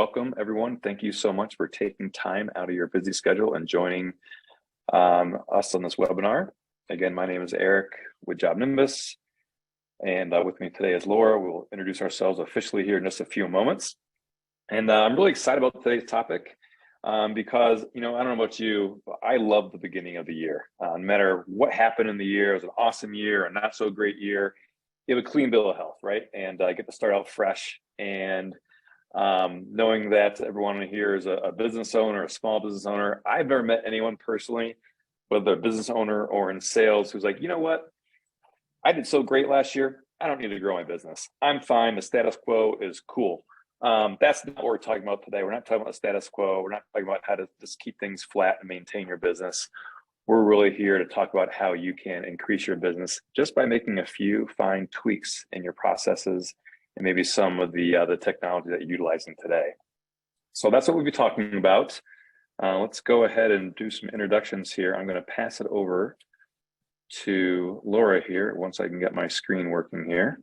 Welcome, everyone. Thank you so much for taking time out of your busy schedule and joining us on this webinar. Again, my name is Eric with JobNimbus, and with me today is Laura. We'll introduce ourselves officially here in just a few moments. And I'm really excited about today's topic because, I don't know about you, but I love the beginning of the year. No matter what happened in the year, it was an awesome year, a not so great year. You have a clean bill of health, right? And I get to start out fresh. And knowing that everyone here is a business owner, a small business owner, I've never met anyone personally, whether a business owner or in sales, who's like, you know what? I did so great last year. I don't need to grow my business. I'm fine. The status quo is cool. That's not what we're talking about today. We're not talking about the status quo. We're not talking about how to just keep things flat and maintain your business. We're really here to talk about how you can increase your business just by making a few fine tweaks in your processes and maybe some of the technology that you're utilizing today. So that's what we'll be talking about. Let's go ahead and do some introductions here. I'm going to pass it over to Laura here once I can get my screen working here.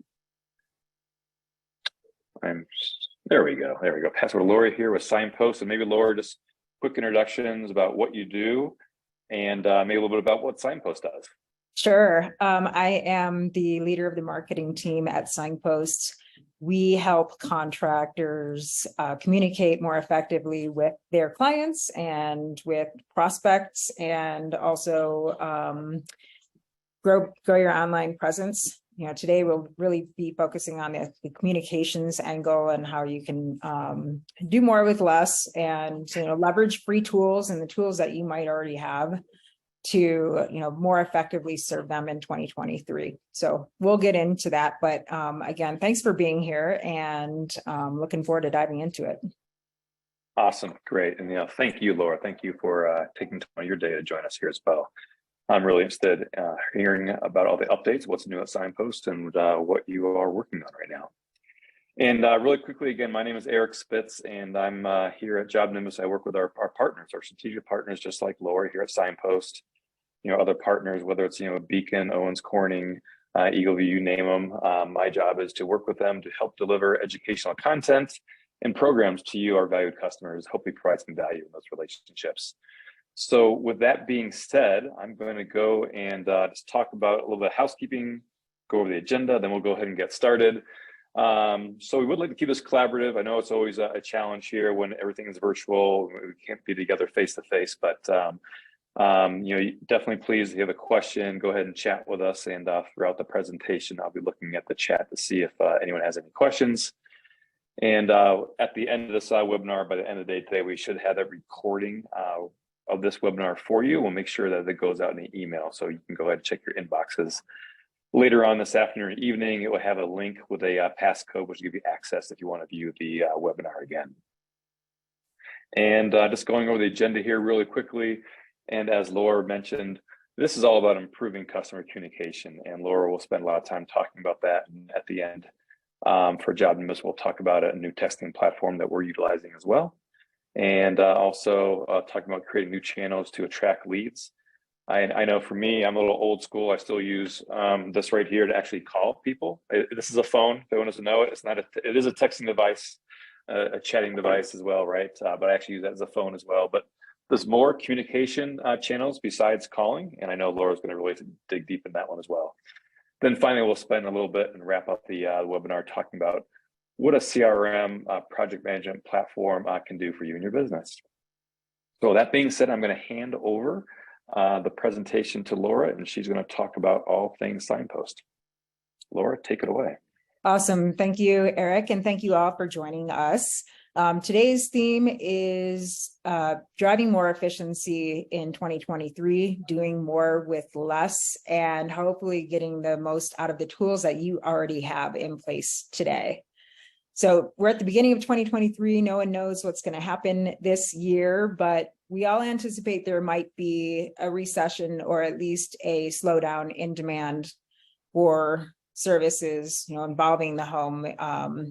There we go. Pass it over to Laura here with Signpost, and maybe Laura, just quick introductions about what you do and maybe a little bit about what Signpost does. Sure. I am the leader of the marketing team at Signpost. We help contractors communicate more effectively with their clients and with prospects, and also grow your online presence. Today we'll really be focusing on the communications angle and how you can do more with less, and leverage free tools and the tools that you might already have to more effectively serve them in 2023. So we'll get into that, but again, thanks for being here, and looking forward to diving into it. Awesome, great. And thank you, Laura. Thank you for taking time out of your day to join us here as well. I'm really interested in hearing about all the updates, what's new at Signpost, and what you are working on right now. And really quickly, again, my name is Eric Spitz, and I'm here at JobNimbus. I work with our partners, our strategic partners, just like Laura here at Signpost. Other partners, whether it's Beacon, Owens Corning, Eagleview, you name them. My job is to work with them to help deliver educational content and programs to you, our valued customers, hopefully provide some value in those relationships. So with that being said, I'm going to go and just talk about a little bit of housekeeping, go over the agenda, then we'll go ahead and get started. So we would like to keep this collaborative. I know it's always a challenge here when everything is virtual. We can't be together face to face, but definitely please, if you have a question, go ahead and chat with us. And throughout the presentation, I'll be looking at the chat to see if anyone has any questions. And at the end of this webinar, by the end of the day today, we should have a recording of this webinar for you. We'll make sure that it goes out in an email, so you can go ahead and check your inboxes. Later on this afternoon or evening, it will have a link with a passcode, which will give you access if you want to view the webinar again. And just going over the agenda here really quickly. And as Laura mentioned, this is all about improving customer communication. And Laura will spend a lot of time talking about that. And at the end, for JobNimbus, we'll talk about a new testing platform that we're utilizing as well. And also talking about creating new channels to attract leads. I know for me, I'm a little old school. I still use this right here to actually call people. This is a phone. If anyone doesn't know it, it is a texting device, a chatting device as well, right? But I actually use that as a phone as well. But there's more communication channels besides calling, and I know Laura's going to really dig deep in that one as well. Then finally, we'll spend a little bit and wrap up the webinar talking about what a CRM project management platform can do for you and your business. So that being said, I'm going to hand over the presentation to Laura, and she's going to talk about all things Signpost. Laura, take it away. Awesome. Thank you, Eric, and thank you all for joining us. Today's theme is driving more efficiency in 2023, doing more with less, and hopefully getting the most out of the tools that you already have in place today. So we're at the beginning of 2023. No one knows what's going to happen this year, but we all anticipate there might be a recession or at least a slowdown in demand for services, involving the home,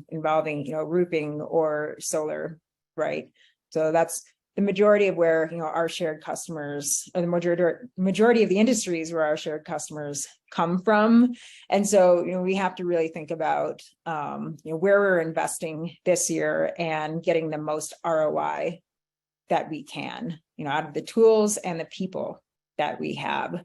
involving, roofing or solar, right? So that's the majority of where, our shared customers, or the majority of the industries where our shared customers come from. And so, we have to really think about, where we're investing this year and getting the most ROI that we can, out of the tools and the people that we have.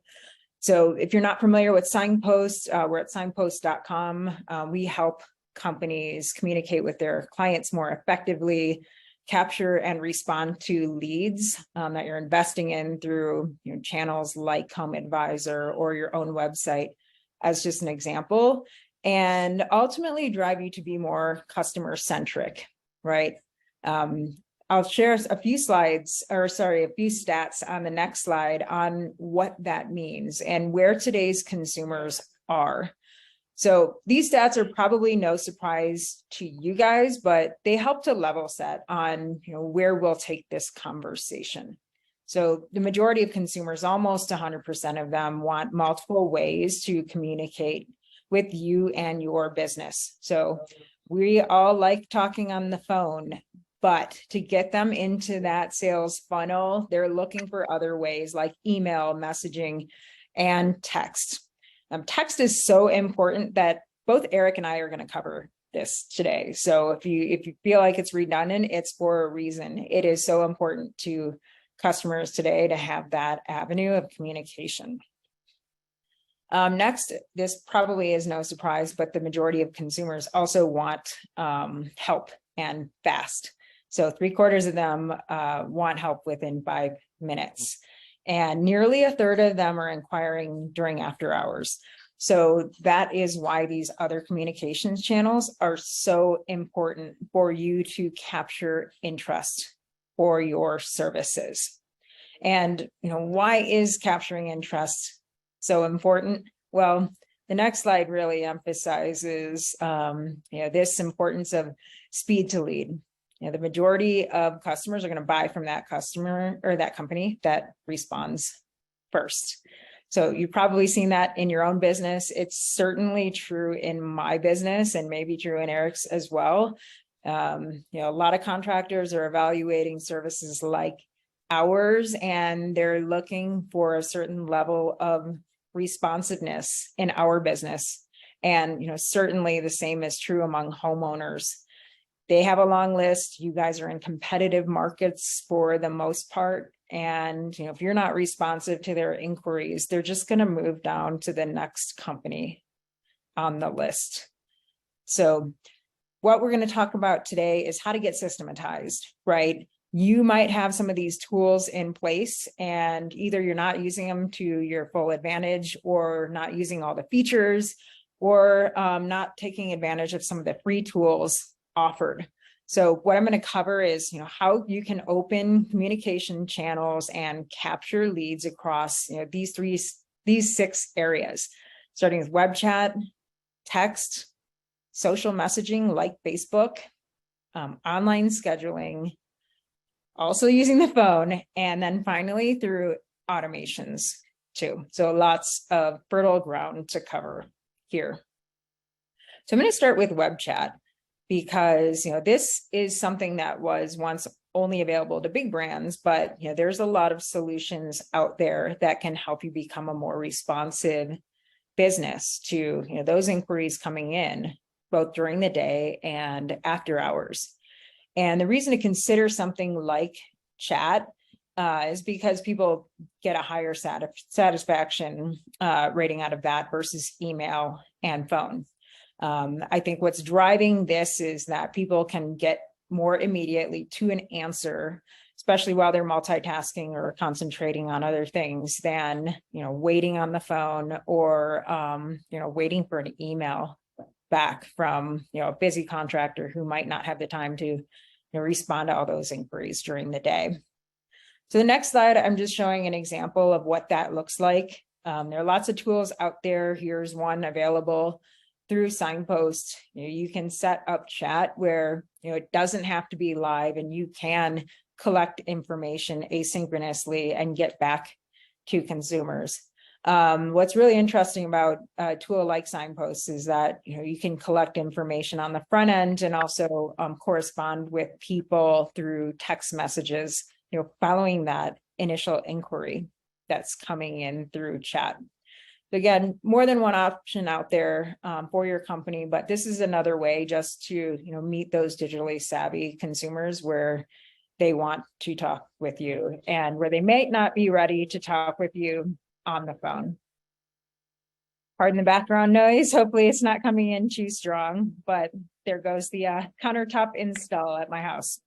So if you're not familiar with Signpost, we're at signpost.com. We help companies communicate with their clients more effectively, capture and respond to leads that you're investing in through channels like Home Advisor or your own website, as just an example, and ultimately drive you to be more customer-centric, right? I'll share a few stats on the next slide on what that means and where today's consumers are. So these stats are probably no surprise to you guys, but they help to level set on where we'll take this conversation. So the majority of consumers, almost 100% of them, want multiple ways to communicate with you and your business. So we all like talking on the phone, but to get them into that sales funnel, they're looking for other ways like email, messaging, and text. Text is so important that both Eric and I are going to cover this today. So if you feel like it's redundant, it's for a reason. It is so important to customers today to have that avenue of communication. Next, this probably is no surprise, but the majority of consumers also want help and fast. So 3/4 of them want help within 5 minutes. And nearly a third of them are inquiring during after hours. So that is why these other communications channels are so important for you to capture interest for your services. And, why is capturing interest so important? Well, the next slide really emphasizes, this importance of speed to lead. The majority of customers are going to buy from that customer or that company that responds first. So you've probably seen that in your own business. It's certainly true in my business and maybe true in Eric's as well. A lot of contractors are evaluating services like ours, and they're looking for a certain level of responsiveness in our business. And, certainly the same is true among homeowners. They have a long list. You guys are in competitive markets for the most part. And, if you're not responsive to their inquiries, they're just going to move down to the next company on the list. So what we're going to talk about today is how to get systematized, right? You might have some of these tools in place and either you're not using them to your full advantage or not using all the features or not taking advantage of some of the free tools offered. So what I'm going to cover is, how you can open communication channels and capture leads across, these 6 areas, starting with web chat, text, social messaging like Facebook, online scheduling, also using the phone, and then finally through automations too. So lots of fertile ground to cover here. So I'm going to start with web chat, because this is something that was once only available to big brands, but there's a lot of solutions out there that can help you become a more responsive business to those inquiries coming in both during the day and after hours. And the reason to consider something like chat is because people get a higher satisfaction rating out of that versus email and phone. I think what's driving this is that people can get more immediately to an answer, especially while they're multitasking or concentrating on other things than, waiting on the phone or, waiting for an email back from, a busy contractor who might not have the time to respond to all those inquiries during the day. So the next slide, I'm just showing an example of what that looks like. There are lots of tools out there. Here's one available through Signpost. You can set up chat where it doesn't have to be live, and you can collect information asynchronously and get back to consumers. What's really interesting about a tool like Signpost is that you can collect information on the front end and also correspond with people through text messages following that initial inquiry that's coming in through chat. Again, more than one option out there for your company, but this is another way just to meet those digitally savvy consumers where they want to talk with you and where they may not be ready to talk with you on the phone. Pardon the background noise. Hopefully it's not coming in too strong, but there goes the countertop install at my house.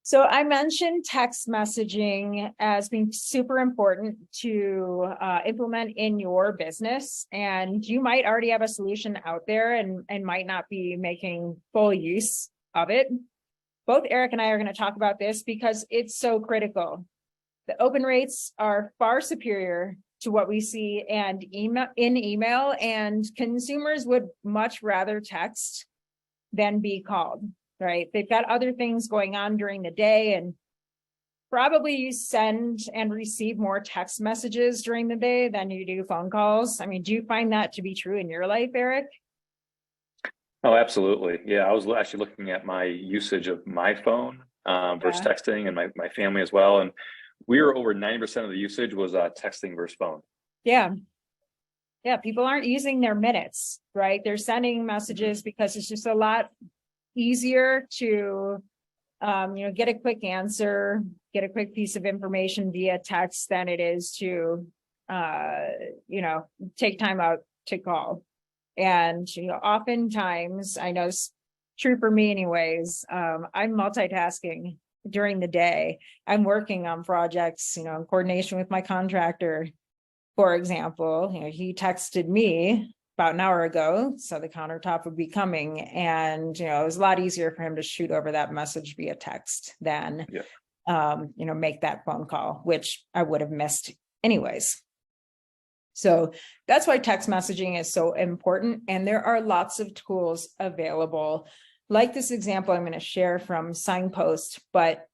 So I mentioned text messaging as being super important to implement in your business. And you might already have a solution out there and might not be making full use of it. Both Eric and I are going to talk about this because it's so critical. The open rates are far superior to what we see in email, and consumers would much rather text than be called. Right? They've got other things going on during the day, and probably you send and receive more text messages during the day than you do phone calls. I mean, do you find that to be true in your life, Eric? Oh, absolutely. Yeah, I was actually looking at my usage of my phone versus texting, and my family as well. And we were over 90% of the usage was texting versus phone. Yeah. Yeah, people aren't using their minutes, right? They're sending messages because it's just a lot easier to get a quick answer, get a quick piece of information via text than it is to take time out to call. And oftentimes, I know it's true for me anyways, I'm multitasking during the day. I'm working on projects in coordination with my contractor. For example, he texted me about an hour ago, so the countertop would be coming, and it was a lot easier for him to shoot over that message via text than make that phone call, which I would have missed anyways. So that's why text messaging is so important, and there are lots of tools available, like this example I'm going to share from Signpost, but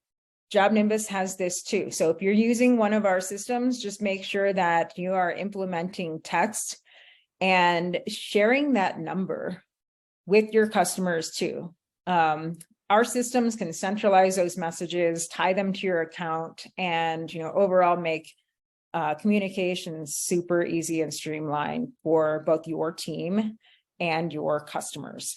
JobNimbus has this too. So if you're using one of our systems, just make sure that you are implementing text and sharing that number with your customers too. Our systems can centralize those messages, tie them to your account, and overall make communication super easy and streamlined for both your team and your customers.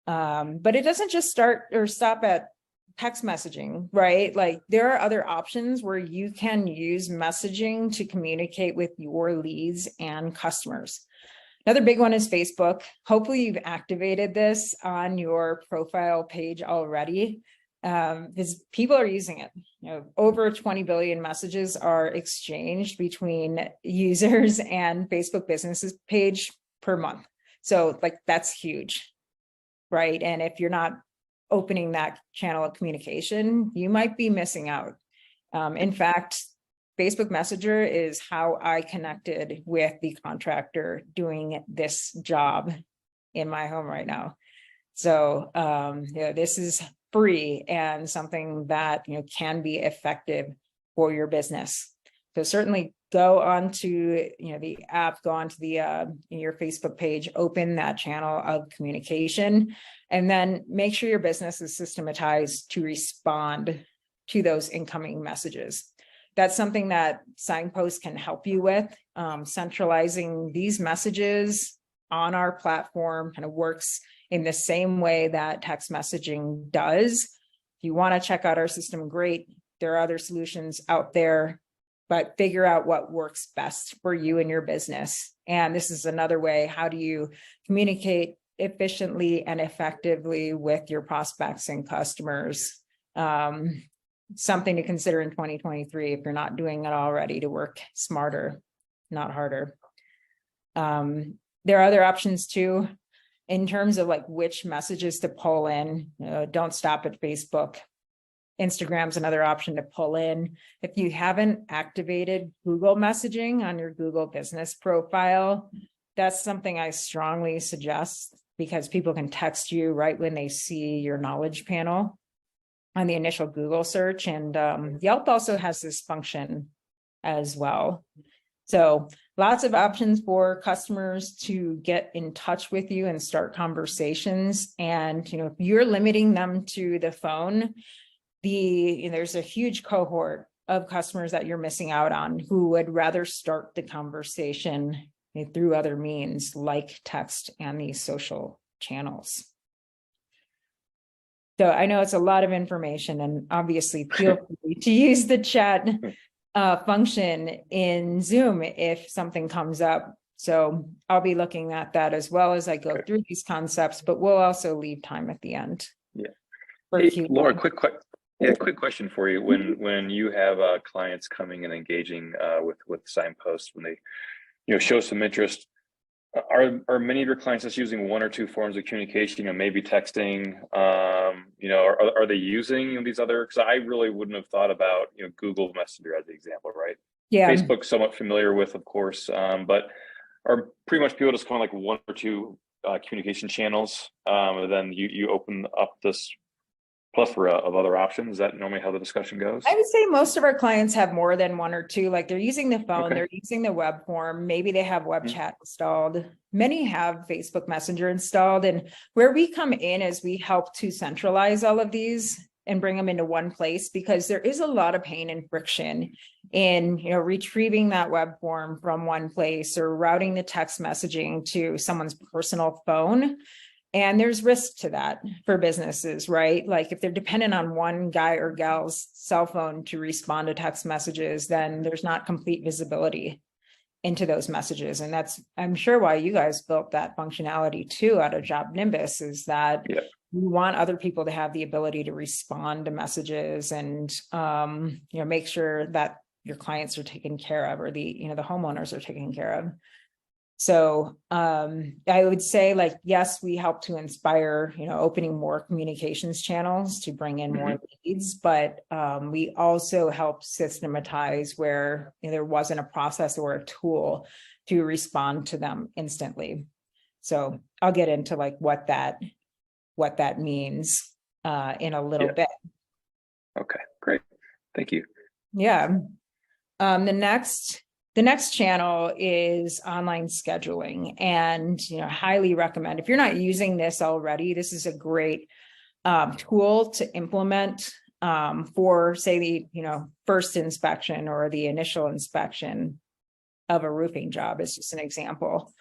But it doesn't just start or stop at text messaging, right? Like there are other options where you can use messaging to communicate with your leads and customers. Another big one is Facebook. Hopefully you've activated this on your profile page already, because people are using it. Over 20 billion messages are exchanged between users and Facebook businesses page per month. So that's huge, right? And if you're not opening that channel of communication, you might be missing out. In fact, Facebook Messenger is how I connected with the contractor doing this job in my home right now. So this is free and something that can be effective for your business. So certainly go onto the app, go onto the your Facebook page, open that channel of communication, and then make sure your business is systematized to respond to those incoming messages. That's something that Signpost can help you with. Centralizing these messages on our platform kind of works in the same way that text messaging does. If you want to check out our system, great. There are other solutions out there, but figure out what works best for you and your business. And this is another way. How do you communicate efficiently and effectively with your prospects and customers? Something to consider in 2023 if you're not doing it already, to work smarter, not harder. There are other options too, in terms of which messages to pull in. Don't stop at Facebook. Instagram's another option to pull in. If you haven't activated Google messaging on your Google business profile, that's something I strongly suggest, because people can text you right when they see your knowledge panel on the initial Google search. And Yelp also has this function as well. So lots of options for customers to get in touch with you and start conversations. And if you're limiting them to the phone, there's a huge cohort of customers that you're missing out on who would rather start the conversation through other means like text and these social channels. So I know it's a lot of information, and obviously feel free to use the chat function in Zoom if something comes up. So I'll be looking at that as well as I go through these concepts, but we'll also leave time at the end. Yeah. For Hey, Laura, quick question for you. When you have clients coming and engaging with Signpost, when they show some interest, are many of your clients just using one or two forms of communication, maybe texting? Are they using these other? Because I really wouldn't have thought about Google Messenger as the example, right? Yeah. Facebook somewhat familiar with, of course, but are pretty much people just kind of like one or two communication channels, and then you open up this plethora of other options? Is that normally how the discussion goes? I would say most of our clients have more than one or two. Like they're using the phone, they're using the web form, maybe they have web chat installed. Many have Facebook Messenger installed. And where we come in is we help to centralize all of these and bring them into one place, because there is a lot of pain and friction in retrieving that web form from one place or routing the text messaging to someone's personal phone. And there's risk to that for businesses, right? Like if they're dependent on one guy or gal's cell phone to respond to text messages, then there's not complete visibility into those messages. And that's, I'm sure, why you guys built that functionality too out of JobNimbus, is that we want other people to have the ability to respond to messages and make sure that your clients are taken care of, or the homeowners are taken care of. So I would say, like, yes, we help to inspire, opening more communications channels to bring in more leads, but we also help systematize where there wasn't a process or a tool to respond to them instantly. So I'll get into like what that means in a little bit. Okay, great. Thank you. Yeah. The next channel is online scheduling, and highly recommend, if you're not using this already, this is a great tool to implement for, say, the first inspection or the initial inspection of a roofing job. It's just an example.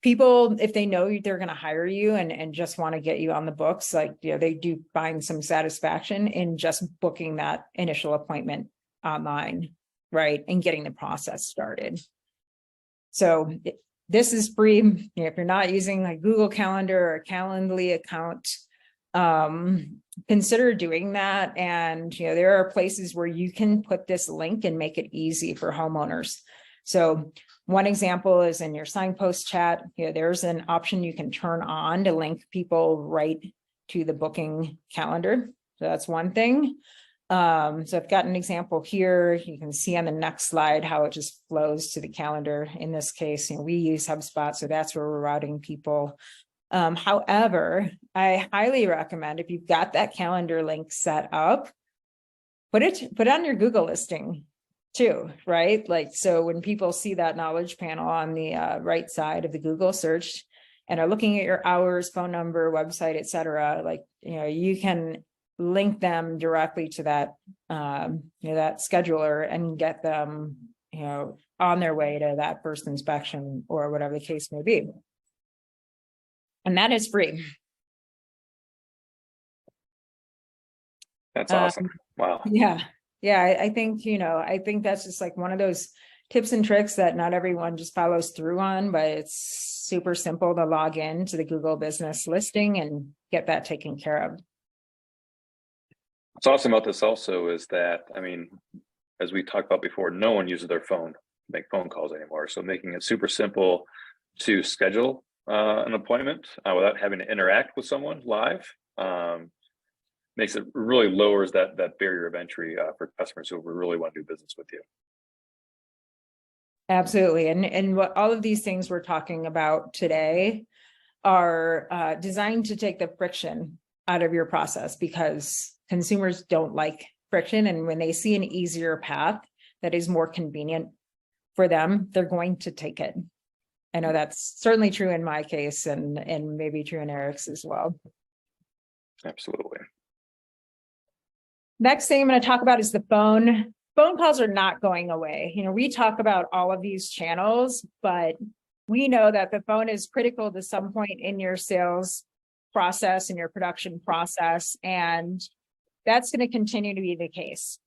People, if they know they're going to hire you and just want to get you on the books, like they do find some satisfaction in just booking that initial appointment online. Right, and getting the process started. So this is free. If you're not using like Google Calendar or a Calendly account, consider doing that. And there are places where you can put this link and make it easy for homeowners. So one example is in your Signpost chat. There's an option you can turn on to link people right to the booking calendar. So that's one thing. So I've got an example here. You can see on the next slide how it just flows to the calendar. In this case, we use HubSpot, so that's where we're routing people. However, I highly recommend, if you've got that calendar link set up, put it on your Google listing too, right? Like, so when people see that knowledge panel on the right side of the Google search and are looking at your hours, phone number, website, etc., like you can link them directly to that that scheduler and get them on their way to that first inspection or whatever the case may be. And that is free. That's awesome. Wow. Yeah. I think I think that's just like one of those tips and tricks that not everyone just follows through on, but it's super simple to log in to the Google business listing and get that taken care of. What's awesome about this also is that, as we talked about before, no one uses their phone to make phone calls anymore. So making it super simple to schedule an appointment without having to interact with someone live makes it really lowers that barrier of entry for customers who really want to do business with you. Absolutely. And what all of these things we're talking about today are designed to take the friction out of your process, because consumers don't like friction. And when they see an easier path that is more convenient for them, they're going to take it. I know that's certainly true in my case, and maybe true in Eric's as well. Absolutely. Next thing I'm going to talk about is the phone. Phone calls are not going away. We talk about all of these channels, but we know that the phone is critical to some point in your sales process and your production process, and that's going to continue to be the case.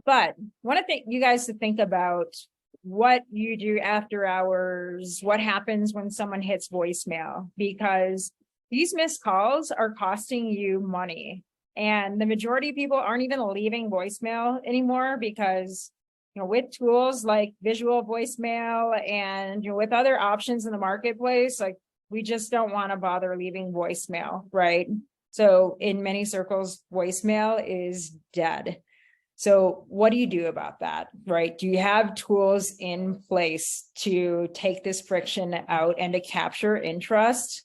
But I want to think you guys to think about what you do after hours, what happens when someone hits voicemail, because these missed calls are costing you money. And the majority of people aren't even leaving voicemail anymore because, with tools like visual voicemail and with other options in the marketplace, like we just don't want to bother leaving voicemail, right? So in many circles, voicemail is dead. So what do you do about that, right? Do you have tools in place to take this friction out and to capture interest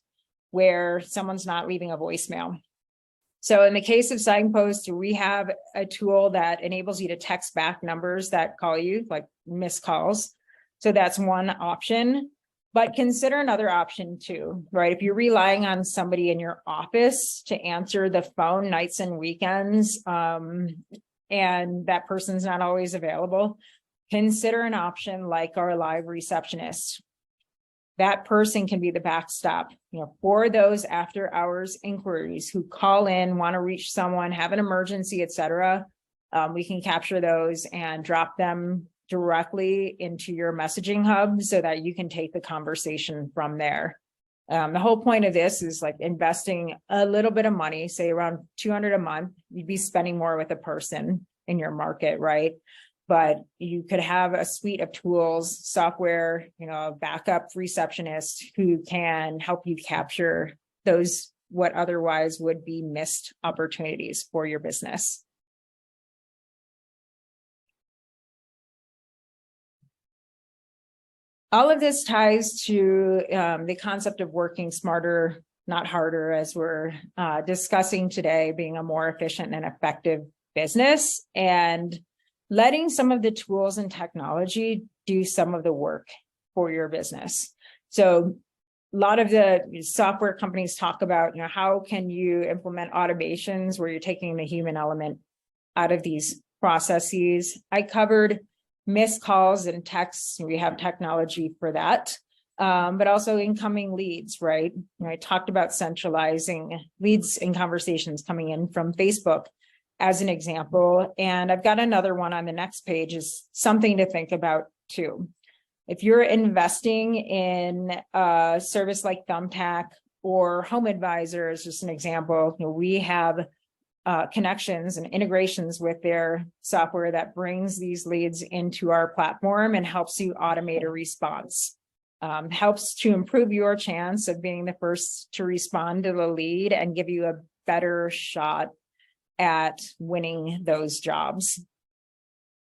where someone's not leaving a voicemail? So in the case of Signpost, we have a tool that enables you to text back numbers that call you, like missed calls. So that's one option, but consider another option too, right? If you're relying on somebody in your office to answer the phone nights and weekends, and that person's not always available, consider an option like our live receptionist. That person can be the backstop, for those after hours inquiries who call in, want to reach someone, have an emergency, etc. We can capture those and drop them directly into your messaging hub so that you can take the conversation from there. The whole point of this is like investing a little bit of money, say around $200 a month. You'd be spending more with a person in your market, right? But you could have a suite of tools, software, a backup receptionist who can help you capture those, what otherwise would be missed opportunities for your business. All of this ties to the concept of working smarter, not harder, as we're discussing today, being a more efficient and effective business, and letting some of the tools and technology do some of the work for your business. So a lot of the software companies talk about, how can you implement automations where you're taking the human element out of these processes. I covered missed calls and texts. We have technology for that, but also incoming leads, right? I talked about centralizing leads and conversations coming in from Facebook as an example. And I've got another one on the next page, is something to think about too. If you're investing in a service like Thumbtack or Home Advisor, as just an example, we have connections and integrations with their software that brings these leads into our platform and helps you automate a response. Helps to improve your chance of being the first to respond to the lead and give you a better shot at winning those jobs.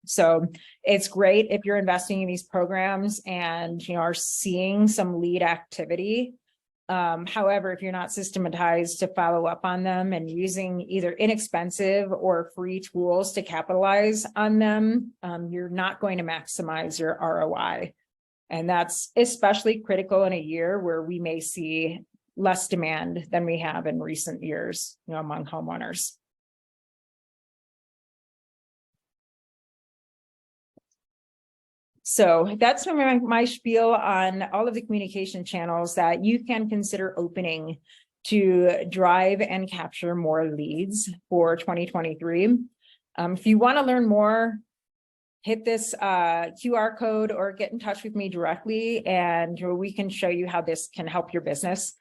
So it's great if you're investing in these programs and are seeing some lead activity. However, if you're not systematized to follow up on them and using either inexpensive or free tools to capitalize on them, you're not going to maximize your ROI. And that's especially critical in a year where we may see less demand than we have in recent years, among homeowners. So that's my spiel on all of the communication channels that you can consider opening to drive and capture more leads for 2023. If you want to learn more, hit this QR code or get in touch with me directly, and we can show you how this can help your business.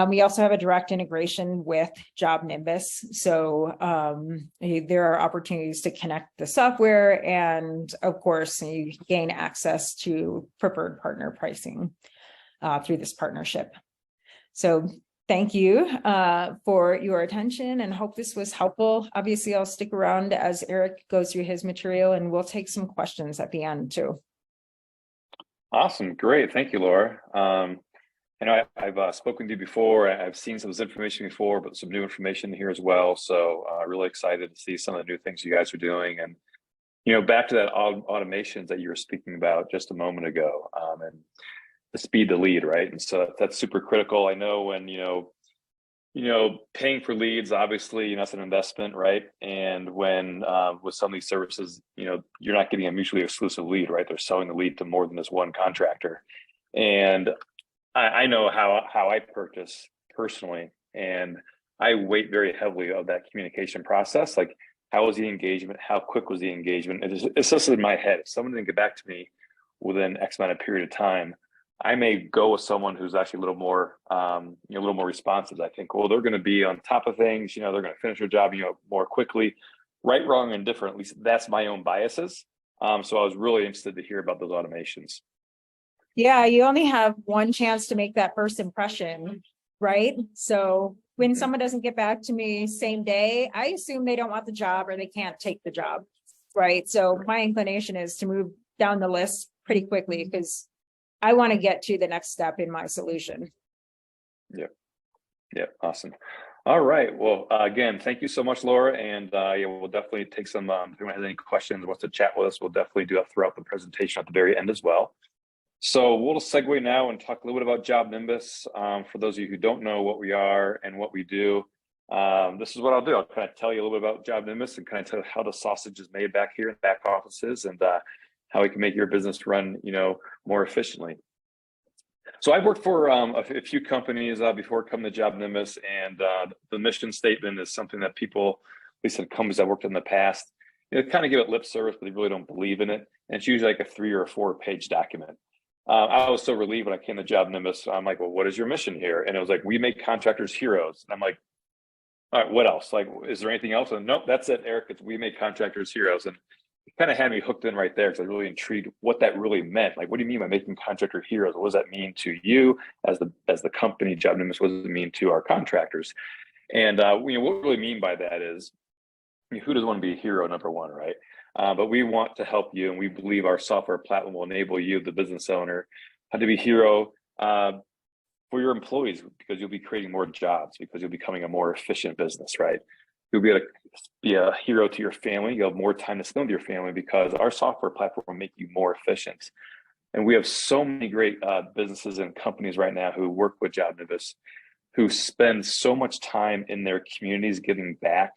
We also have a direct integration with JobNimbus. So there are opportunities to connect the software, and of course, you gain access to preferred partner pricing through this partnership. So thank you for your attention, and hope this was helpful. Obviously, I'll stick around as Eric goes through his material, and we'll take some questions at the end too. Awesome. Great. Thank you, Laura. I've spoken to you before. I've seen some of this information before, but some new information here as well. So really excited to see some of the new things you guys are doing. And, back to that automations that you were speaking about just a moment ago, and the speed to lead, right? And so that's super critical. I know when, paying for leads, obviously, that's an investment, right? And when with some of these services, you're not getting a mutually exclusive lead, right? They're selling the lead to more than this one contractor. And I know how I purchase personally, and I weight very heavily of that communication process. Like, how was the engagement? How quick was the engagement? It's just in my head. If someone didn't get back to me within X amount of period of time, I may go with someone who's actually a little more, a little more responsive. I think, well, they're going to be on top of things. They're going to finish their job, more quickly. Right, wrong, and different. At least that's my own biases. So I was really interested to hear about those automations. Yeah, you only have one chance to make that first impression, right? So when someone doesn't get back to me same day, I assume they don't want the job or they can't take the job, right? So my inclination is to move down the list pretty quickly because I want to get to the next step in my solution. Yeah, awesome. All right. Well, again, thank you so much, Laura. And we'll definitely take some, if anyone has any questions, wants to chat with us, we'll definitely do that throughout the presentation at the very end as well. So we'll segue now and talk a little bit about JobNimbus. For those of you who don't know what we are and what we do, this is what I'll do. I'll kind of tell you a little bit about JobNimbus and kind of tell you how the sausage is made back here in back offices and how we can make your business run, more efficiently. So I've worked for a few companies before coming to JobNimbus, and the mission statement is something that people, at least in companies I've worked in the past, kind of give it lip service, but they really don't believe in it. And it's usually like a 3 or 4 page document. I was so relieved when I came to JobNimbus. I'm like, well, what is your mission here? And it was like, we make contractors heroes. And I'm like, all right, what else? Like, is there anything else? And nope, that's it, Eric. It's we make contractors heroes. And it kind of had me hooked in right there because I was really intrigued what that really meant. Like, what do you mean by making contractor heroes? What does that mean to you as the company, JobNimbus? What does it mean to our contractors? And what we really mean by that is, who doesn't want to be a hero, number one, right? But we want to help you, and we believe our software platform will enable you, the business owner, how to be a hero for your employees, because you'll be creating more jobs, because you'll be becoming a more efficient business, right? You'll be able to be a hero to your family. You'll have more time to spend with your family because our software platform will make you more efficient. And we have so many great businesses and companies right now who work with JobNimbus, who spend so much time in their communities giving back,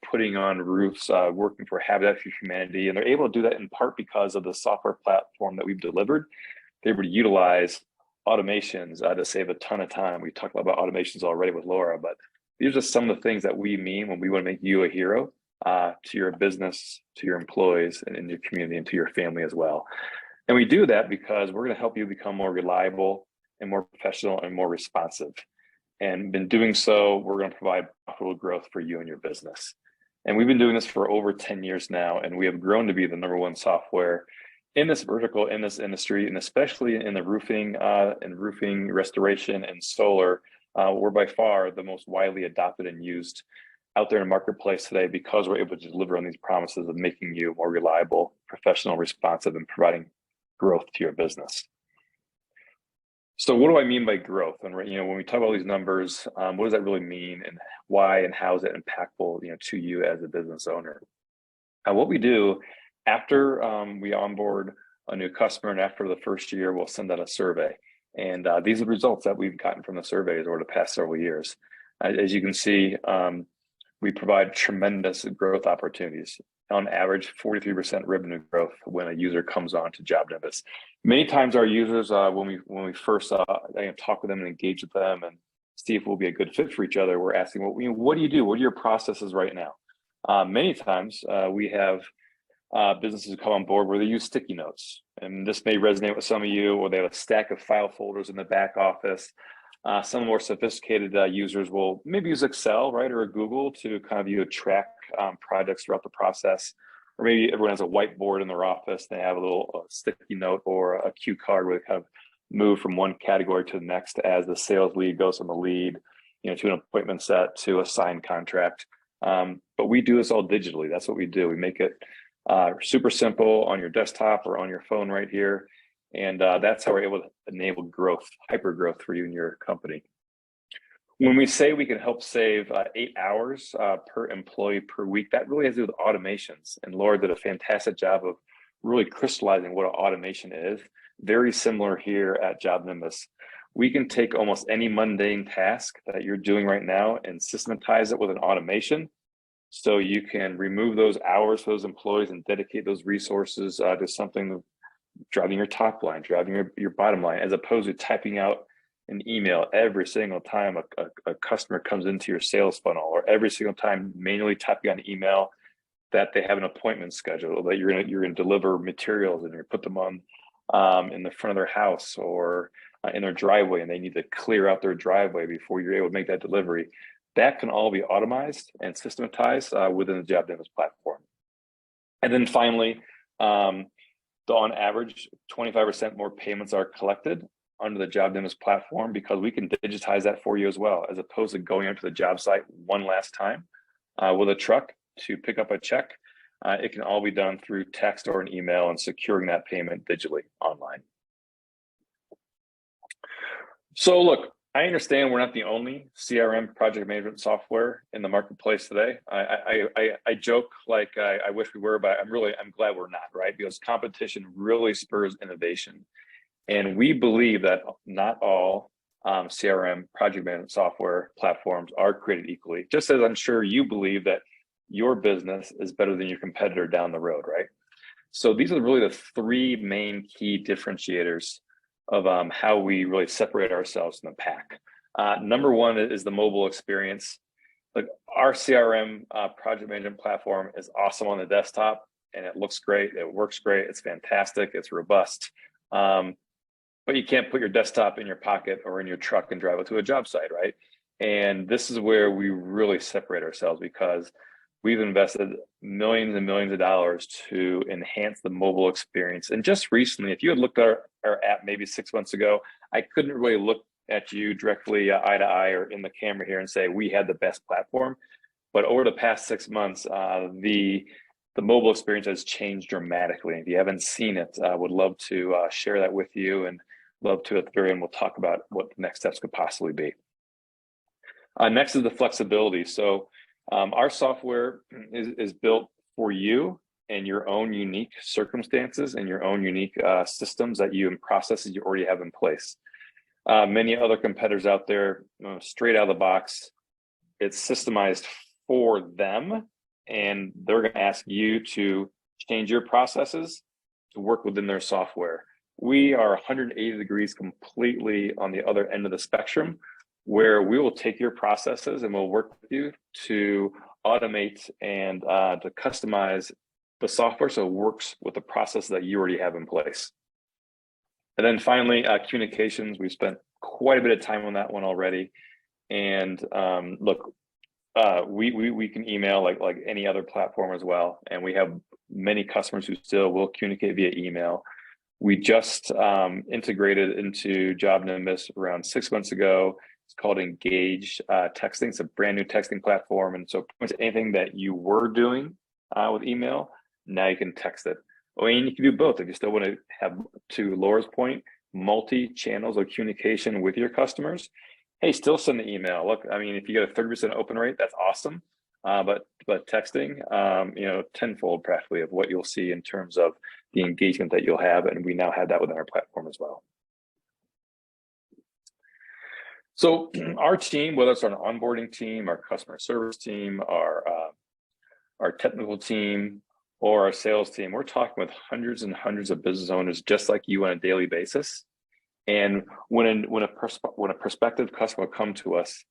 putting on roofs, working for Habitat for Humanity. And they're able to do that in part because of the software platform that we've delivered. They're able to utilize automations to save a ton of time. We talked about automations already with Laura, but these are some of the things that we mean when we want to make you a hero to your business, to your employees, and in your community, and to your family as well. And we do that because we're going to help you become more reliable and more professional and more responsive. And in doing so, we're going to provide profitable growth for you and your business. And we've been doing this for over 10 years now, and we have grown to be the #1 software in this vertical, in this industry, and especially in the roofing restoration and solar. We're by far the most widely adopted and used out there in the marketplace today because we're able to deliver on these promises of making you more reliable, professional, responsive, and providing growth to your business. So what do I mean by growth? And when we talk about these numbers, what does that really mean, and why and how is it impactful, to you as a business owner? What we do after we onboard a new customer, and after the first year, we'll send out a survey. And these are the results that we've gotten from the surveys over the past several years. As you can see, we provide tremendous growth opportunities. On average, 43% revenue growth when a user comes on to JobNimbus. Many times our users, when we first talk with them and engage with them and see if we'll be a good fit for each other, we're asking, well, what do you do? What are your processes right now? Many times we have businesses who come on board where they use sticky notes. And this may resonate with some of you, or they have a stack of file folders in the back office. Some more sophisticated users will maybe use Excel, right, or a Google to kind of track projects throughout the process. Or maybe everyone has a whiteboard in their office. They have a little sticky note or a cue card where they kind of move from one category to the next as the sales lead goes from a lead, to an appointment set to a signed contract. But we do this all digitally. That's what we do. We make it super simple on your desktop or on your phone right here. And that's how we're able to enable growth, hyper growth for you and your company. When we say we can help save 8 hours per employee per week, that really has to do with automations. And Laura did a fantastic job of really crystallizing what an automation is. Very similar here at JobNimbus. We can take almost any mundane task that you're doing right now and systematize it with an automation. So you can remove those hours for those employees and dedicate those resources to something driving your top line, driving your bottom line, as opposed to typing out an email every single time a customer comes into your sales funnel, or every single time manually typing on an email that they have an appointment scheduled, that you're gonna deliver materials and you put them on in the front of their house or in their driveway, and they need to clear out their driveway before you're able to make that delivery. That can all be automized and systematized within the JobNimbus platform. And then finally, on average, 25% more payments are collected under the JobNimbus platform because we can digitize that for you as well, as opposed to going out to the job site one last time with a truck to pick up a check. It can all be done through text or an email and securing that payment digitally online. So look, I understand we're not the only CRM project management software in the marketplace today. I joke like I wish we were, but I'm glad we're not, right? Because competition really spurs innovation. And we believe that not all CRM project management software platforms are created equally, just as I'm sure you believe that your business is better than your competitor down the road, right? So these are really the three main key differentiators of how we really separate ourselves from the pack. Number one is the mobile experience. Like our CRM project management platform is awesome on the desktop, and it looks great, it works great, it's fantastic, it's robust. But you can't put your desktop in your pocket or in your truck and drive it to a job site, right? And this is where we really separate ourselves, because we've invested millions and millions of dollars to enhance the mobile experience. And just recently, if you had looked at our app maybe 6 months ago, I couldn't really look at you directly eye to eye or in the camera here and say we had the best platform. But over the past 6 months, the mobile experience has changed dramatically. If you haven't seen it, I would love to share that with you, and love to at the very end, we'll talk about what the next steps could possibly be. Next is the flexibility. So our software is built for you and your own unique circumstances and your own unique systems that you and processes you already have in place. Many other competitors out there, straight out of the box, it's systemized for them, and they're going to ask you to change your processes to work within their software. We are 180 degrees completely on the other end of the spectrum, where we will take your processes and we'll work with you to automate and to customize the software so it works with the process that you already have in place. And then finally, communications. We've spent quite a bit of time on that one already. And look, we can email like any other platform as well. And we have many customers who still will communicate via email. We just integrated into JobNimbus around 6 months ago. It's called Engage Texting. It's a brand new texting platform. And so pretty much anything that you were doing with email, now you can text it. Or you can do both if you still want to have, to Laura's point, multi-channels of communication with your customers. Hey, still send the email. Look, I mean, if you get a 30% open rate, that's awesome. But texting, tenfold practically of what you'll see in terms of the engagement that you'll have. And we now have that within our platform as well. So our team, whether it's our onboarding team, our customer service team, our technical team, or our sales team, we're talking with hundreds and hundreds of business owners just like you on a daily basis. And when a prospective customer will come to us,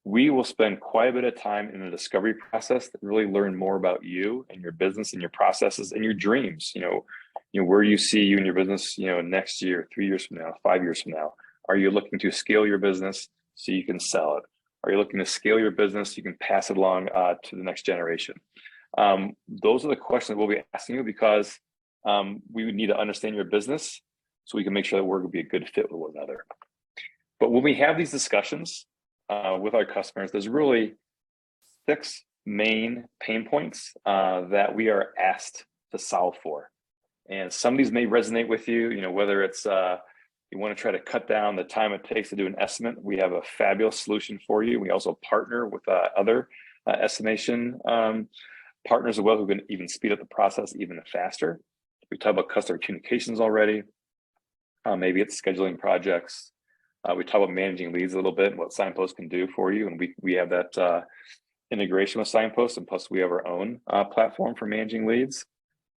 we will spend quite a bit of time in the discovery process to really learn more about you and your business and your processes and your dreams. Where you see you and your business, next year, 3 years from now, 5 years from now. Are you looking to scale your business so you can sell it? Are you looking to scale your business so you can pass it along to the next generation? Those are the questions we'll be asking you, because we would need to understand your business so we can make sure that we're going to be a good fit with one another. But when we have these discussions with our customers, there's really 6 main pain points that we are asked to solve for. And some of these may resonate with you, whether it's you want to try to cut down the time it takes to do an estimate. We have a fabulous solution for you. We also partner with other estimation partners as well who can even speed up the process even faster. We talked about customer communications already. Maybe it's scheduling projects. We talk about managing leads a little bit and what Signpost can do for you. And we have that integration with Signpost, and plus we have our own platform for managing leads,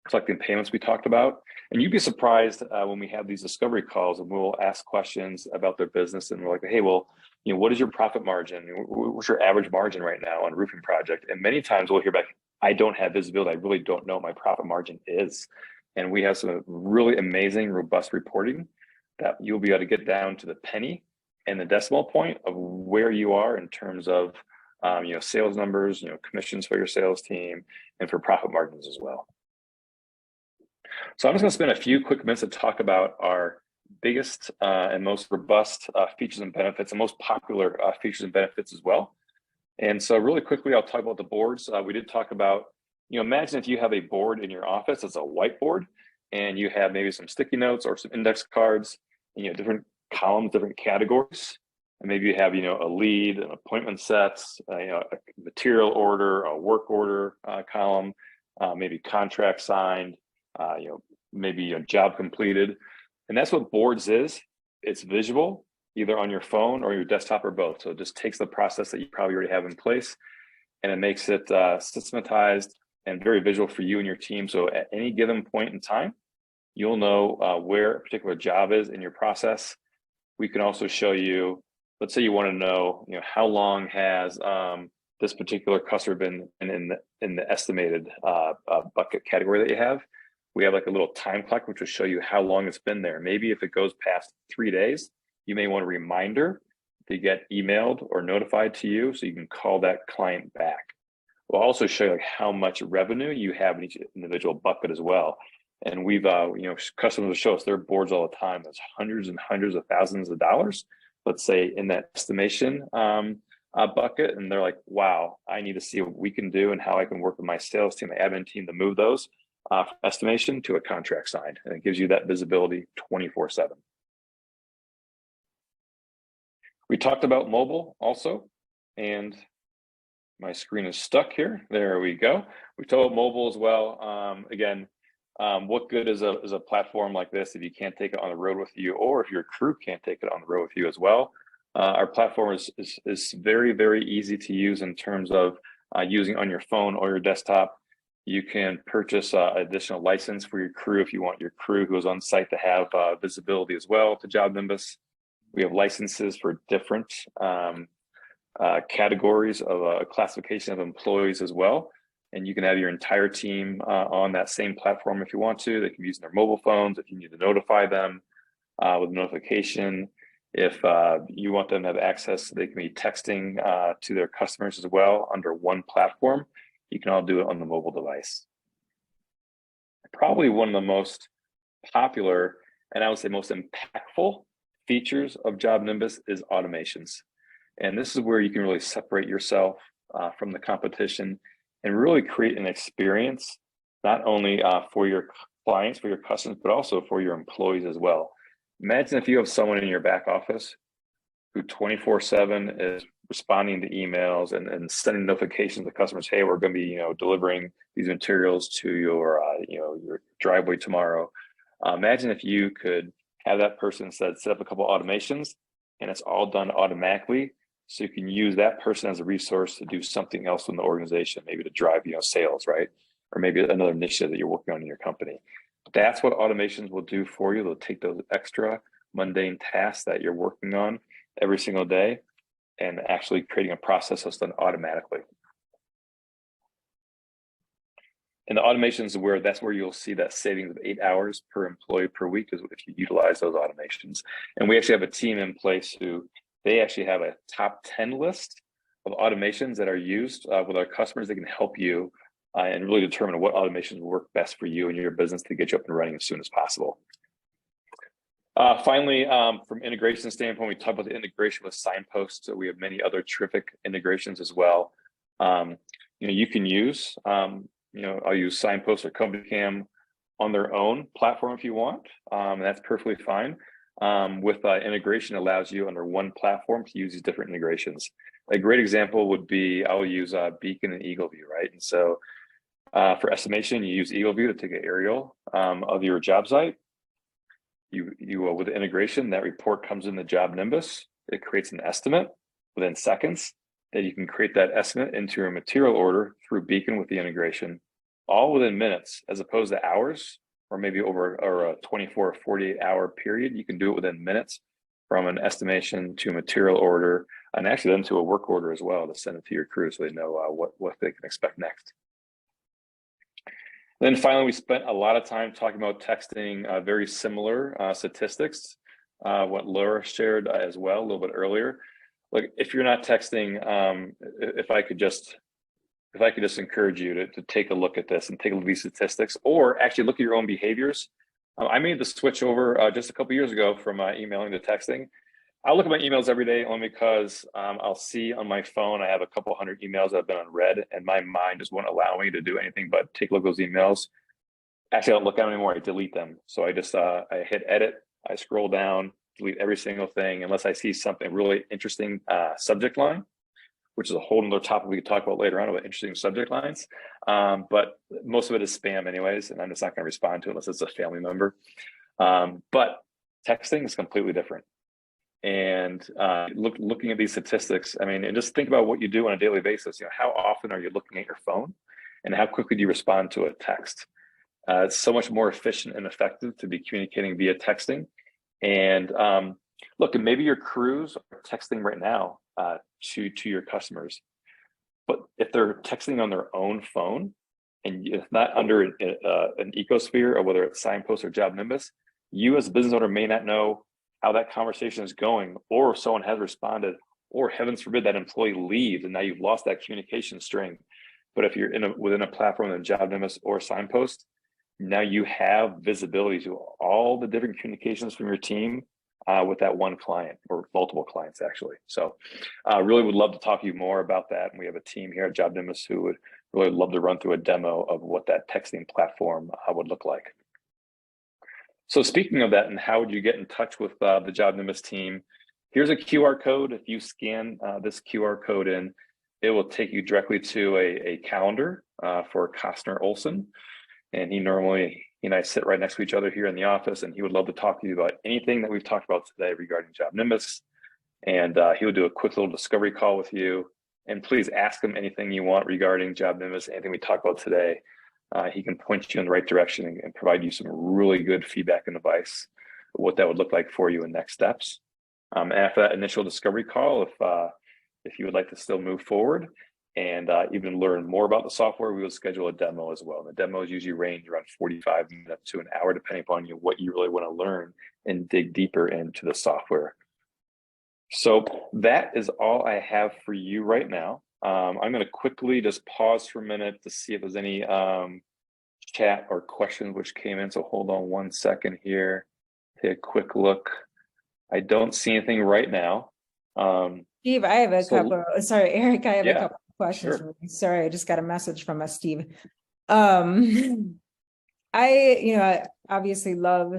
collecting payments we talked about. And you'd be surprised when we have these discovery calls and we'll ask questions about their business and we're like, hey, well, what is your profit margin? What's your average margin right now on a roofing project? And many times we'll hear back, I don't have visibility. I really don't know what my profit margin is. And we have some really amazing, robust reporting that you'll be able to get down to the penny and the decimal point of where you are in terms of sales numbers, commissions for your sales team, and for profit margins as well. So I'm just going to spend a few quick minutes to talk about our biggest and most robust features and benefits, and most popular features and benefits as well. And so really quickly, I'll talk about the boards. We did talk about, imagine if you have a board in your office, it's a whiteboard, and you have maybe some sticky notes or some index cards, and different columns, different categories. And maybe you have, a lead, an appointment sets, a material order, a work order column, maybe contract signed, maybe a job completed. And that's what boards is. It's visual, either on your phone or your desktop or both. So it just takes the process that you probably already have in place and it makes it systematized and very visual for you and your team. So at any given point in time, you'll know where a particular job is in your process. We can also show you, let's say you want to know, how long has this particular customer been in the estimated bucket category that you have. We have like a little time clock, which will show you how long it's been there. Maybe if it goes past 3 days, you may want a reminder to get emailed or notified to you so you can call that client back. We'll also show you like how much revenue you have in each individual bucket as well. And we've, customers will show us their boards all the time. There's hundreds and hundreds of thousands of dollars, let's say, in that estimation bucket. And they're like, wow, I need to see what we can do and how I can work with my sales team, my admin team to move those from estimation to a contract signed. And it gives you that visibility 24/7. We talked about mobile also, and my screen is stuck here. There we go. We talked about mobile as well. Again, what good is a platform like this if you can't take it on the road with you, or if your crew can't take it on the road with you as well? Our platform is very, very easy to use in terms of using on your phone or your desktop. You can purchase additional license for your crew if you want your crew who is on site to have visibility as well to JobNimbus. We have licenses for different categories of classification of employees as well. And you can have your entire team on that same platform if you want to. They can be using their mobile phones if you need to notify them with notification. If you want them to have access, they can be texting to their customers as well under one platform. You can all do it on the mobile device. Probably one of the most popular, and I would say most impactful features of JobNimbus is automations. And this is where you can really separate yourself from the competition and really create an experience, not only for your clients, for your customers, but also for your employees as well. Imagine if you have someone in your back office who 24/7 is responding to emails and sending notifications to customers, hey, we're going to be delivering these materials to your driveway tomorrow. Imagine if you could have that person set up a couple of automations and it's all done automatically, so you can use that person as a resource to do something else in the organization, maybe to drive sales, right? Or maybe another initiative that you're working on in your company. That's what automations will do for you. They'll take those extra mundane tasks that you're working on every single day and actually creating a process that's done automatically. And the automations that's where you'll see that savings of 8 hours per employee per week is if you utilize those automations. And we actually have a team in place who they actually have a top 10 list of automations that are used with our customers that can help you and really determine what automations work best for you and your business to get you up and running as soon as possible. Finally, from integration standpoint, we talked about the integration with Signpost. So we have many other terrific integrations as well. You can use, I'll use Signpost or CompanyCam on their own platform if you want. And that's perfectly fine. With integration allows you under one platform to use these different integrations. A great example would be I'll use Beacon and EagleView, right? And so for estimation, you use EagleView to take an aerial of your job site. with the integration, that report comes in the JobNimbus. It creates an estimate within seconds. That you can create that estimate into a material order through Beacon with the integration, all within minutes, as opposed to hours, or maybe over a 24 or 48 hour period. You can do it within minutes, from an estimation to a material order, and actually then to a work order as well, to send it to your crew so they know what they can expect next. Then finally, we spent a lot of time talking about texting, very similar statistics, what Laura shared as well a little bit earlier. Like, if you're not texting, if I could just encourage you to take a look at this and take a look at these statistics, or actually look at your own behaviors. I made the switch over just a couple years ago from emailing to texting. I look at my emails every day only because I'll see on my phone, I have a couple hundred emails that have been unread, and my mind just won't allow me to do anything but take a look at those emails. Actually, I don't look at them anymore, I delete them. So I just, I hit edit, I scroll down, delete every single thing, unless I see something really interesting subject line, which is a whole nother topic we could talk about later on about interesting subject lines. But most of it is spam anyways, and I'm just not gonna respond to it unless it's a family member. But texting is completely different. And looking at these statistics, I mean, and just think about what you do on a daily basis. You know, how often are you looking at your phone, and how quickly do you respond to a text? It's so much more efficient and effective to be communicating via texting. And look, and maybe your crews are texting right now to your customers, but if they're texting on their own phone and it's not under an ecosphere, or whether it's Signpost or JobNimbus, you as a business owner may not know how that conversation is going, or if someone has responded, or heavens forbid that employee leaves and now you've lost that communication string. But if you're within a platform like JobNimbus or Signpost, now you have visibility to all the different communications from your team with that one client, or multiple clients actually. So really would love to talk to you more about that. And we have a team here at JobNimbus who would really love to run through a demo of what that texting platform would look like. So speaking of that, and how would you get in touch with the JobNimbus team? Here's a QR code. If you scan this QR code in, it will take you directly to a calendar for Costner Olson. And he and I sit right next to each other here in the office, and he would love to talk to you about anything that we've talked about today regarding JobNimbus. And he would do a quick little discovery call with you. And please ask him anything you want regarding JobNimbus, anything we talked about today. He can point you in the right direction and provide you some really good feedback and advice, what that would look like for you in next steps. After that initial discovery call, if you would like to still move forward and even learn more about the software, we will schedule a demo as well. The demos usually range around 45 minutes to an hour, depending upon what you really want to learn and dig deeper into the software. So that is all I have for you right now. I'm going to quickly just pause for a minute to see if there's any chat or questions which came in. So hold on one second here. Take a quick look. I don't see anything right now. Steve, I have a couple. Sorry, Eric, I have a couple of questions. Sure. For you. Sorry, I just got a message from us, Steve. I obviously love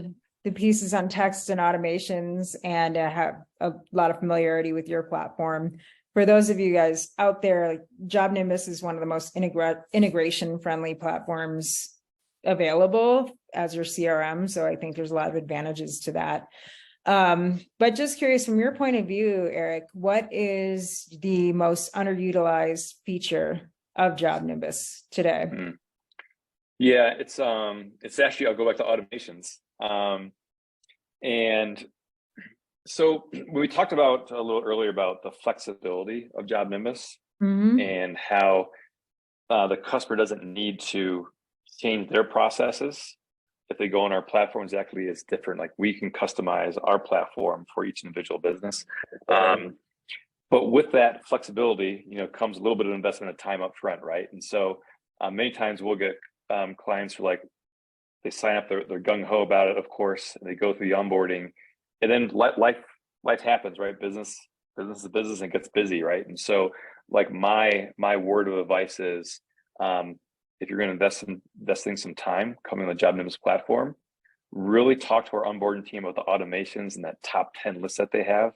the pieces on text and automations, and have a lot of familiarity with your platform. For those of you guys out there, like, JobNimbus is one of the most integration-friendly platforms available as your CRM. So I think there's a lot of advantages to that. But just curious, from your point of view, Eric, what is the most underutilized feature of JobNimbus today? Yeah, it's actually, I'll go back to automations. And so we talked about a little earlier about the flexibility of JobNimbus and how the customer doesn't need to change their processes. If they go on our platform, exactly is different. Like, we can customize our platform for each individual business. But with that flexibility, comes a little bit of investment of time up front, right? And so many times we'll get clients who, like, they sign up, they're gung-ho about it, of course, and they go through the onboarding, and then life happens, right? Business is business, and it gets busy, right? And so, like, my word of advice is, if you're going to investing some time coming on the JobNimbus platform, really talk to our onboarding team about the automations and that top 10 list that they have,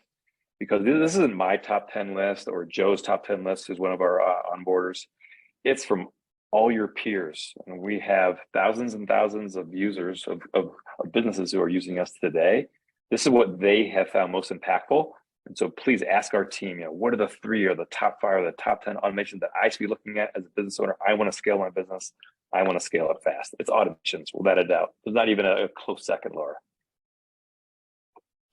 because this isn't my top 10 list or Joe's top 10 list, who's one of our onboarders. It's from all your peers, and we have thousands and thousands of users of businesses who are using us today. This is what they have found most impactful. And so please ask our team, what are the 3 or the top 5 or the top 10 automations that I should be looking at as a business owner? I want to scale my business. I want to scale it fast. It's automations, without a doubt. There's not even a close second, Laura.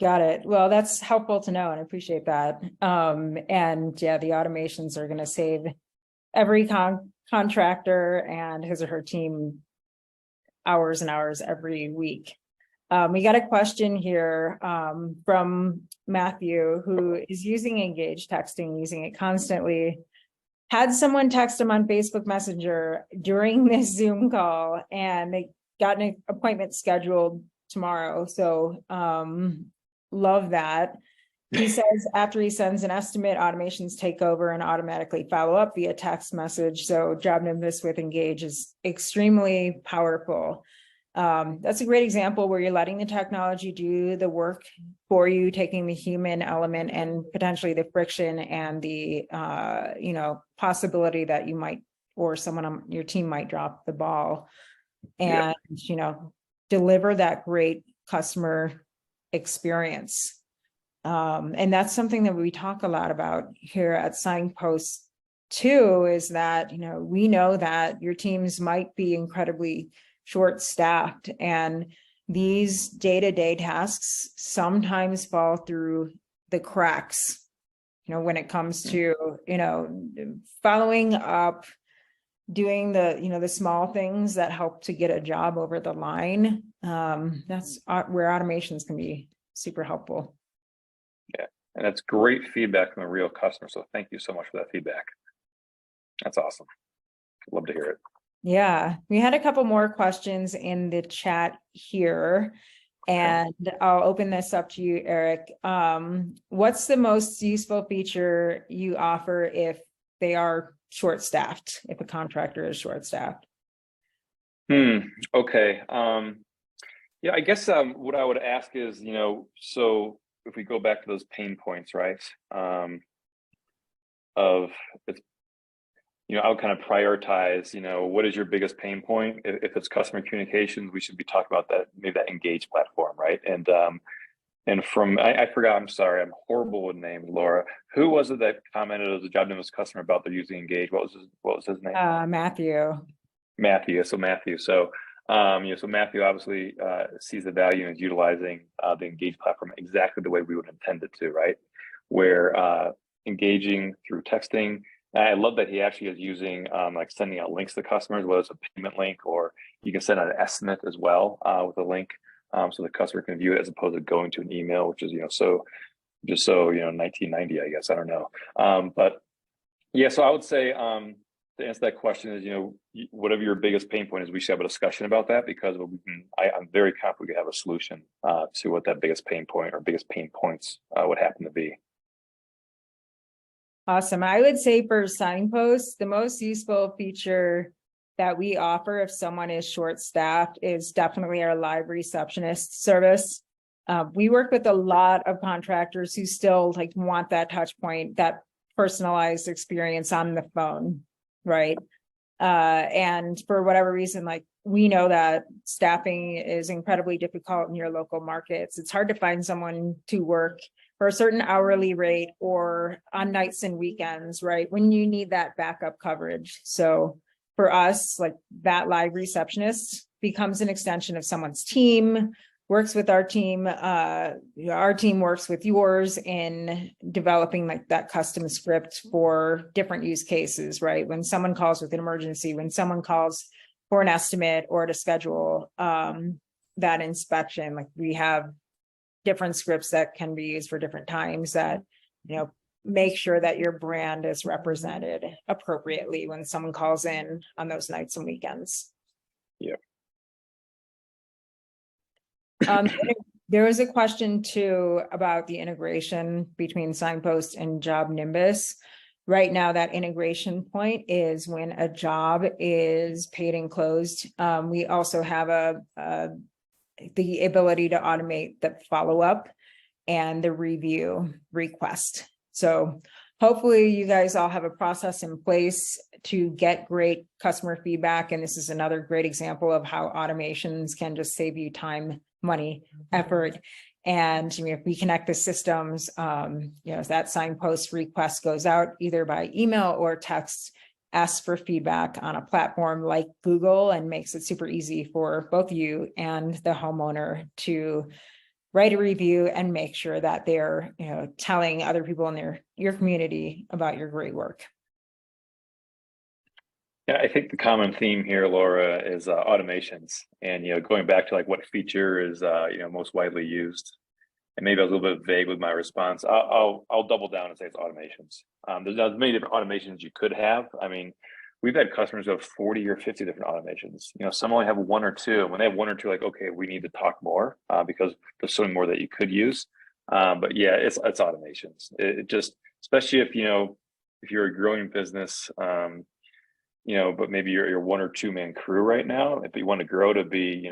Got it. Well, that's helpful to know, and I appreciate that. And yeah, the automations are going to save every contractor and his or her team hours and hours every week. We got a question here from Matthew, who is using Engage texting, using it constantly. Had someone text him on Facebook Messenger during this Zoom call, and they got an appointment scheduled tomorrow. So love that. He says after he sends an estimate, automations take over and automatically follow up via text message. So JobNimbus with Engage is extremely powerful. That's a great example where you're letting the technology do the work for you, taking the human element and potentially the friction and the possibility that you might, or someone on your team might drop the ball, and deliver that great customer experience. And that's something that we talk a lot about here at Signpost too, is that we know that your teams might be incredibly short-staffed, and these day-to-day tasks sometimes fall through the cracks, when it comes to, following up, doing the small things that help to get a job over the line. That's where automations can be super helpful. Yeah, and that's great feedback from a real customer. So thank you so much for that feedback. That's awesome. Love to hear it. Yeah, we had a couple more questions in the chat here, and I'll open this up to you, Eric. What's the most useful feature you offer if they are short-staffed, if a contractor is short-staffed? Okay. Yeah, I guess what I would ask is, so if we go back to those pain points, right? I would kind of prioritize, what is your biggest pain point? If it's customer communications, we should be talking about that, maybe that Engage platform, right? And from, I forgot, I'm sorry, I'm horrible with names, Laura. Who was it that commented as a JobNimbus customer about their using Engage? What was his name? Matthew. So Matthew. So Matthew obviously sees the value and is utilizing the Engage platform exactly the way we would intend it to, right? Where engaging through texting. I love that he actually is using like sending out links to customers, whether it's a payment link or you can send out an estimate as well with a link, so the customer can view it as opposed to going to an email, which is 1990, I guess. I don't know, but yeah. So I would say to answer that question is whatever your biggest pain point is, we should have a discussion about that, because I'm very confident we can have a solution to what that biggest pain point or biggest pain points would happen to be. Awesome. I would say for Signpost, the most useful feature that we offer if someone is short-staffed is definitely our live receptionist service. We work with a lot of contractors who still want that touch point, that personalized experience on the phone, right? And for whatever reason, we know that staffing is incredibly difficult in your local markets. It's hard to find someone to work for a certain hourly rate or on nights and weekends, right? When you need that backup coverage. So for us, that live receptionist becomes an extension of someone's team, works with our team. Our team works with yours in developing that custom script for different use cases, right? When someone calls with an emergency, when someone calls for an estimate or to schedule that inspection, we have different scripts that can be used for different times that, make sure that your brand is represented appropriately when someone calls in on those nights and weekends. Yeah. There was a question too about the integration between Signpost and JobNimbus. Right now, that integration point is when a job is paid and closed. We also have the ability to automate the follow-up and the review request. So hopefully you guys all have a process in place to get great customer feedback. And this is another great example of how automations can just save you time, money, effort. And if we connect the systems, that signpost request goes out either by email or text, asks for feedback on a platform like Google, and makes it super easy for both you and the homeowner to write a review and make sure that they're telling other people in your community about your great work. Yeah, I think the common theme here, Laura, is automations, and going back to like what feature is most widely used. And maybe I was a little bit vague with my response. I'll double down and say it's automations. There's many different automations you could have. I mean, we've had customers who have 40 or 50 different automations. Some only have one or two. And when they have one or two, like, okay, we need to talk more because there's so many more that you could use. But yeah, it's automations. It just, especially if you're a growing business, but maybe you're one or two man crew right now. If you want to grow to be,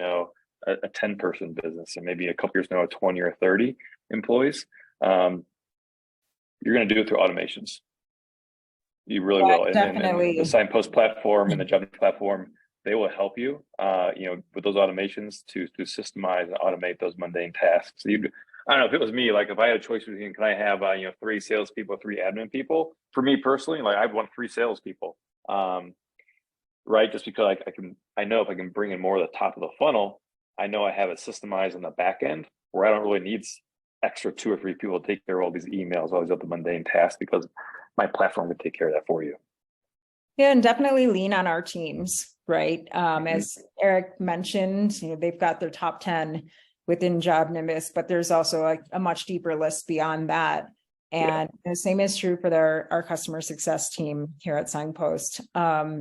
a 10-person business, and maybe a couple years now, 20 or 30 employees, you're going to do it through automations. You really will. Definitely. And the Signpost platform and the JobNimbus platform, they will help you, with those automations to systemize and automate those mundane tasks. I don't know, if it was me, like if I had a choice between, can I have 3 salespeople, 3 admin people? For me personally, like I'd want 3 salespeople, right? Just because I know if I can bring in more at the top of the funnel, I know I have it systemized on the back end where I don't really need extra 2 or 3 people to take care of all these emails, all these other mundane tasks, because my platform would take care of that for you. Yeah, and definitely lean on our teams, right? As Eric mentioned, they've got their top 10 within JobNimbus, but there's also a much deeper list beyond that. And the same is true for our customer success team here at Signpost.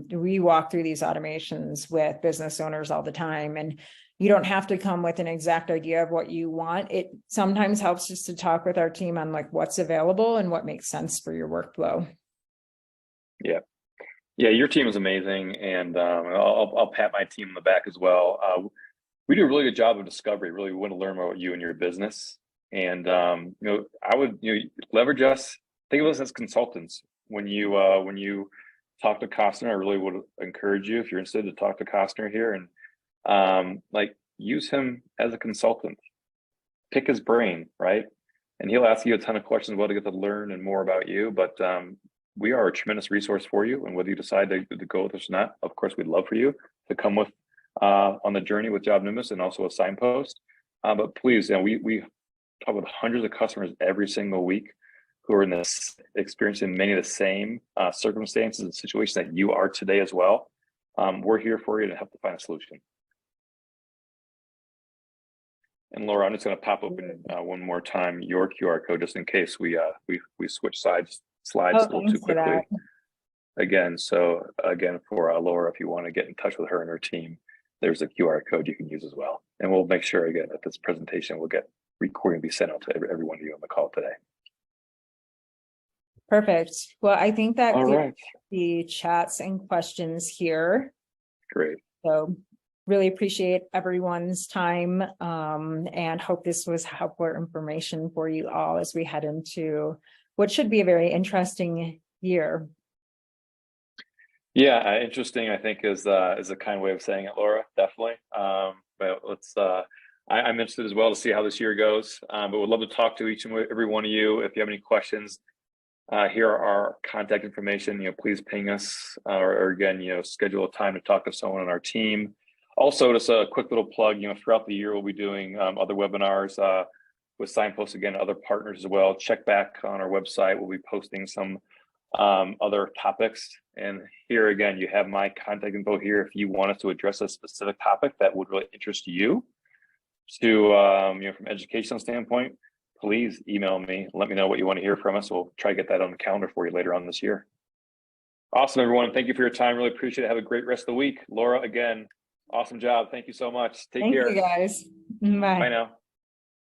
We walk through these automations with business owners all the time, and you don't have to come with an exact idea of what you want. It sometimes helps just to talk with our team on like what's available and what makes sense for your workflow. Yeah, your team is amazing, and I'll pat my team on the back as well. We do a really good job of discovery. Really, we want to learn more about you and your business, and I would leverage us. Think of us as consultants when you talk to Costner. I really would encourage you, if you're interested, to talk to Costner here and use him as a consultant. Pick his brain, right? And he'll ask you a ton of questions about to get to learn and more about you. But we are a tremendous resource for you. And whether you decide to go with us or not, of course, we'd love for you to come with on the journey with JobNimbus and also a Signpost. But please, we talk with hundreds of customers every single week who are experiencing many of the same circumstances and situations that you are today as well. We're here for you to help to find a solution. And Laura, I'm just going to pop open one more time your QR code just in case we switch slides a little too quickly. Again, for Laura, if you want to get in touch with her and her team, there's a QR code you can use as well. And we'll make sure again that this presentation will get recording, be sent out to every one of you on the call today. Perfect. Well, I think that clears the chats and questions here. Great. So really appreciate everyone's time, and hope this was helpful information for you all as we head into what should be a very interesting year. Yeah, interesting, I think, is a kind way of saying it, Laura. Definitely. But let's. I'm interested as well to see how this year goes. But would love to talk to each and every one of you. If you have any questions, here are our contact information. Please ping us, or again, schedule a time to talk to someone on our team. Also, just a quick little plug. Throughout the year, we'll be doing other webinars with Signpost, again, other partners as well. Check back on our website. We'll be posting some other topics. And here again, you have my contact info here. If you want us to address a specific topic that would really interest you, to from an educational standpoint, please email me. Let me know what you want to hear from us. We'll try to get that on the calendar for you later on this year. Awesome, everyone. Thank you for your time. Really appreciate it. Have a great rest of the week. Laura, again, awesome job. Thank you so much. Take care. Thank you, guys. Bye. Bye now.